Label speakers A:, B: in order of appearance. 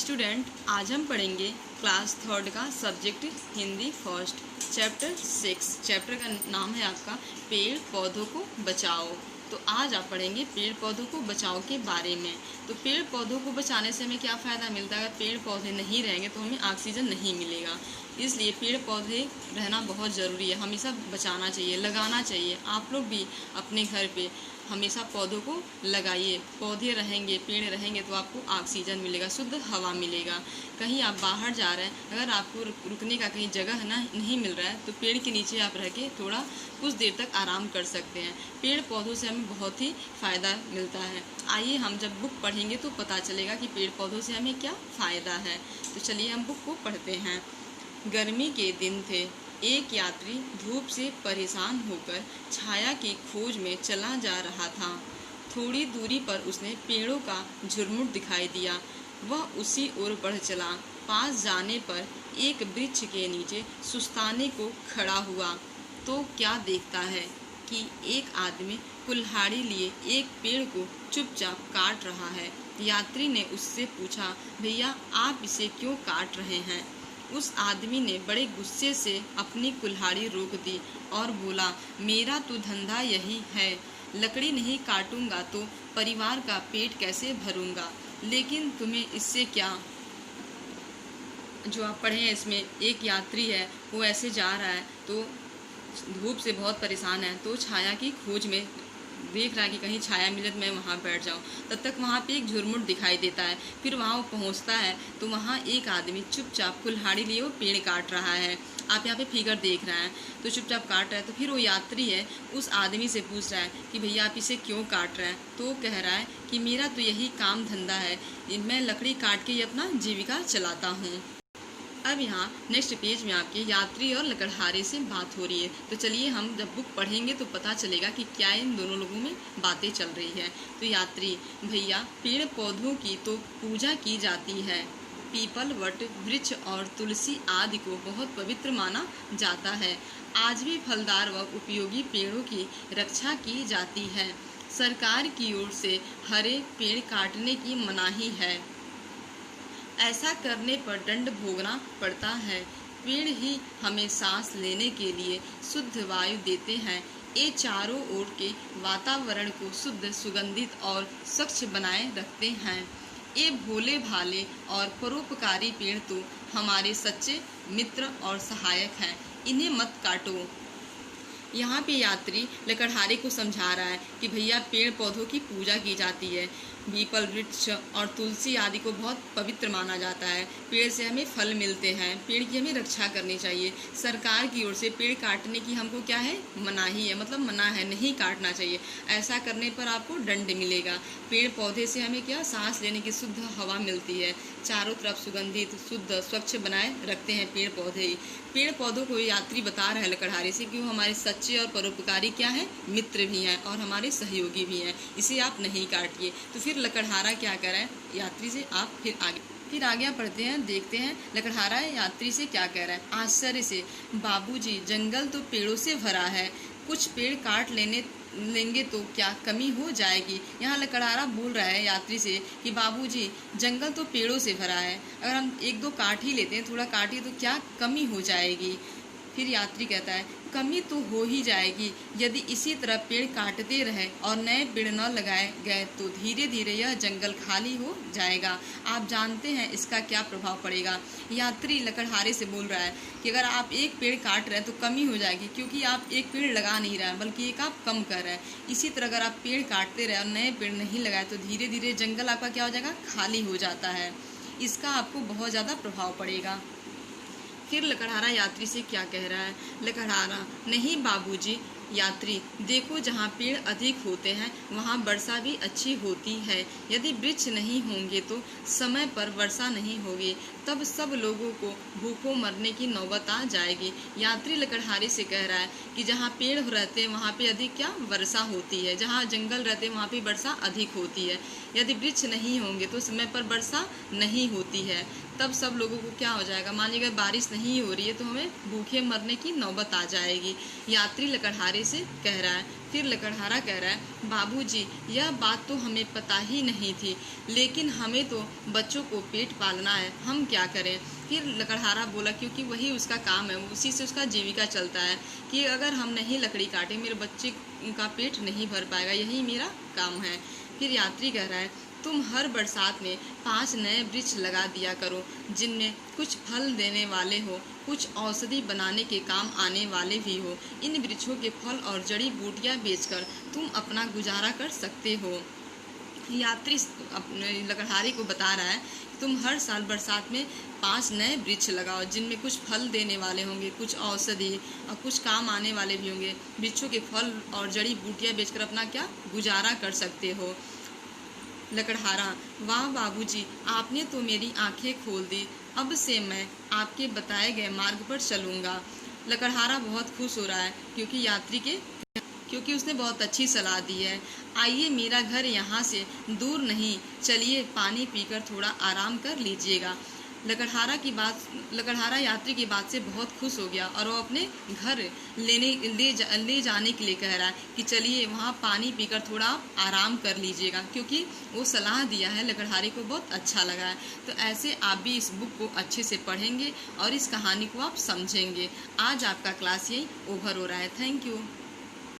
A: Student, आज हम पढ़ेंगे क्लास थर्ड का subject Hindi first chapter 6। Chapter का नाम है आपका पेड़ पौधों को बचाओ। तो आज आप पढ़ेंगे पेड़ पौधों को बचाओ के बारे में। तो पेड़ पौधों को बचाने से हमें क्या फ़ायदा मिलता है? अगर पेड़ पौधे नहीं रहेंगे तो हमें ऑक्सीजन नहीं मिलेगा, इसलिए पेड़ पौधे रहना बहुत ज़रूरी है। हमेशा बचाना चाहिए, लगाना चाहिए। आप लोग भी अपने घर पे हमेशा पौधों को लगाइए। पौधे रहेंगे, पेड़ रहेंगे तो आपको ऑक्सीजन मिलेगा, शुद्ध हवा मिलेगा। कहीं आप बाहर जा रहे हैं, अगर आपको रुकने का कहीं जगह नहीं मिल रहा है तो पेड़ के नीचे आप रह के थोड़ा कुछ देर तक आराम कर सकते हैं। पेड़ पौधों से हमें बहुत ही फ़ायदा मिलता है। आइए हम जब बुक पढ़ेंगे तो पता चलेगा कि पेड़ पौधों से हमें क्या फ़ायदा है। तो चलिए हम बुक को पढ़ते हैं। गर्मी के दिन थे। एक यात्री धूप से परेशान होकर छाया की खोज में चला जा रहा था। थोड़ी दूरी पर उसने पेड़ों का झुरमुट दिखाई दिया। वह उसी ओर बढ़ चला। पास जाने पर एक वृक्ष के नीचे सुस्ताने को खड़ा हुआ तो क्या देखता है कि एक आदमी कुल्हाड़ी लिए एक पेड़ को चुपचाप काट रहा है। यात्री ने उससे पूछा, भैया आप इसे क्यों काट रहे हैं? उस आदमी ने बड़े गुस्से से अपनी कुल्हाड़ी रोक दी और बोला, मेरा तो धंधा यही है, लकड़ी नहीं काटूंगा तो परिवार का पेट कैसे भरूंगा। लेकिन तुम्हें इससे क्या? जो आप पढ़े हैं इसमें एक यात्री है, वो ऐसे जा रहा है तो धूप से बहुत परेशान है, तो छाया की खोज में देख रहा है कि कहीं छाया मिले तो मैं वहाँ बैठ जाऊँ। तब तक वहाँ पे एक झुरमुट दिखाई देता है। फिर वहाँ वो पहुँचता है तो वहाँ एक आदमी चुपचाप कुल्हाड़ी लिए वो पेड़ काट रहा है। आप यहाँ पे फिगर देख रहे हैं, तो चुपचाप काट रहा है। तो फिर वो यात्री है उस आदमी से पूछ रहा है कि भैया आप इसे क्यों काट रहे हैं? तो वो कह रहा है कि मेरा तो यही काम धंधा है, मैं लकड़ी काट के ही अपना जीविका चलाता हूँ। अब यहाँ नेक्स्ट पेज में आपके यात्री और लकड़हारे से बात हो रही है। तो चलिए हम जब बुक पढ़ेंगे तो पता चलेगा कि क्या इन दोनों लोगों में बातें चल रही है। तो यात्री, भैया पेड़ पौधों की तो पूजा की जाती है। पीपल, वट, वृक्ष और तुलसी आदि को बहुत पवित्र माना जाता है। आज भी फलदार व उपयोगी पेड़ों की रक्षा की जाती है। सरकार की ओर से हरे पेड़ काटने की मनाही है। ऐसा करने पर दंड भोगना पड़ता है। पेड़ ही हमें सांस लेने के लिए शुद्ध वायु देते हैं। ये चारों ओर के वातावरण को शुद्ध, सुगंधित और स्वच्छ बनाए रखते हैं। ये भोले भाले और परोपकारी पेड़ तो हमारे सच्चे मित्र और सहायक हैं। इन्हें मत काटो। यहाँ पे यात्री लकड़हारे को समझा रहा है कि भैया पेड़ पौधों की पूजा की जाती है। पीपल, वृक्ष और तुलसी आदि को बहुत पवित्र माना जाता है। पेड़ से हमें फल मिलते हैं, पेड़ की हमें रक्षा करनी चाहिए। सरकार की ओर से पेड़ काटने की हमको क्या है? मनाही है, मतलब मना है, नहीं काटना चाहिए। ऐसा करने पर आपको दंड मिलेगा। पेड़ पौधे से हमें क्या? सांस लेने की शुद्ध हवा मिलती है। चारों तरफ सुगंधित, शुद्ध, स्वच्छ बनाए रखते हैं पेड़ पौधे ही। पेड़ पौधों को यात्री बता रहा है लकड़हारे से कि वो हमारे सच्चे और परोपकारी क्या है? मित्र भी हैं और हमारे सहयोगी भी हैं। इसे आप नहीं काटिए। तो फिर लकड़हारा क्या कर रहा है यात्री से? आप फिर आगे पढ़ते हैं, देखते हैं लकड़हारा यात्री से क्या कह रहा है। आश्चर्य से, बाबूजी जंगल तो पेड़ों से भरा है, कुछ पेड़ काट लेंगे तो क्या कमी हो जाएगी? यहाँ लकड़हारा बोल रहा है यात्री से कि बाबूजी जंगल तो पेड़ों से भरा है, अगर हम एक दो काट ही लेते हैं, थोड़ा काटिए तो क्या कमी हो जाएगी? फिर यात्री कहता है, कमी तो हो ही जाएगी। यदि इसी तरह पेड़ काटते रहे और नए पेड़ न लगाए गए तो धीरे धीरे यह जंगल खाली हो जाएगा। आप जानते हैं इसका क्या प्रभाव पड़ेगा? यात्री लकड़हारे से बोल रहा है कि अगर आप एक पेड़ काट रहे हैं तो कमी हो जाएगी, क्योंकि आप एक पेड़ लगा नहीं रहे हैं बल्कि एक आप कम कर रहे हैं। इसी तरह अगर आप पेड़ काटते रहे और नए पेड़ नहीं लगाए तो धीरे धीरे जंगल आपका क्या हो जाएगा? खाली हो जाता है। इसका आपको बहुत ज़्यादा प्रभाव पड़ेगा। फिर लकड़हारा यात्री से क्या कह रहा है? लकड़हारा, नहीं बाबूजी। यात्री, देखो जहाँ पेड़ अधिक होते हैं वहाँ वर्षा भी अच्छी होती है। यदि वृक्ष नहीं होंगे तो समय पर वर्षा नहीं होगी, तब सब लोगों को भूखों मरने की नौबत आ जाएगी। यात्री लकड़हारे से कह रहा है कि जहाँ पेड़ रहते हैं वहाँ पे अधिक क्या? वर्षा होती है। जहाँ जंगल रहते हैं वहाँ पे वर्षा अधिक होती है। यदि वृक्ष नहीं होंगे तो समय पर वर्षा नहीं होती है, तब सब लोगों को क्या हो जाएगा? मान लीजिए बारिश नहीं हो रही है तो हमें भूखे मरने की नौबत आ जाएगी। यात्री लकड़हारे लकड़हारे से कह रहा है। फिर लकड़हारा कह रहा है, बाबूजी यह बात तो हमें पता ही नहीं थी, लेकिन हमें तो बच्चों को पेट पालना है, हम क्या करें। फिर लकड़हारा बोला, क्योंकि वही उसका काम है, उसी से उसका जीविका चलता है, कि अगर हम नहीं लकड़ी काटे मेरे बच्चे का पेट नहीं भर पाएगा, यही मेरा काम है। फिर यात्री कह रहा है, तुम हर बरसात में 5 नए वृक्ष लगा दिया करो, जिनमें कुछ फल देने वाले हो, कुछ औषधि बनाने के काम आने वाले भी हो। इन वृक्षों के फल और जड़ी बूटियां बेचकर तुम अपना गुजारा कर सकते हो। यात्री अपने लकड़हारे को बता रहा है, तुम हर साल बरसात में 5 नए वृक्ष लगाओ, जिनमें कुछ फल देने वाले होंगे, कुछ औषधि और कुछ काम आने वाले भी होंगे। वृक्षों के फल और जड़ी बूटियां बेचकर अपना क्या गुजारा कर सकते हो। लकड़हारा, वाह बाबूजी, आपने तो मेरी आंखें खोल दी, अब से मैं आपके बताए गए मार्ग पर चलूँगा। लकड़हारा बहुत खुश हो रहा है, क्योंकि उसने बहुत अच्छी सलाह दी है। आइए, मेरा घर यहाँ से दूर नहीं, चलिए पानी पीकर थोड़ा आराम कर लीजिएगा। लकड़हारा यात्री की बात से बहुत खुश हो गया और वो अपने घर ले जाने के लिए कह रहा है कि चलिए वहाँ पानी पीकर थोड़ा आराम कर लीजिएगा, क्योंकि वो सलाह दिया है लकड़हारे को बहुत अच्छा लगा है। तो ऐसे आप भी इस बुक को अच्छे से पढ़ेंगे और इस कहानी को आप समझेंगे। आज आपका क्लास यही ओवर हो रहा है। Thank you.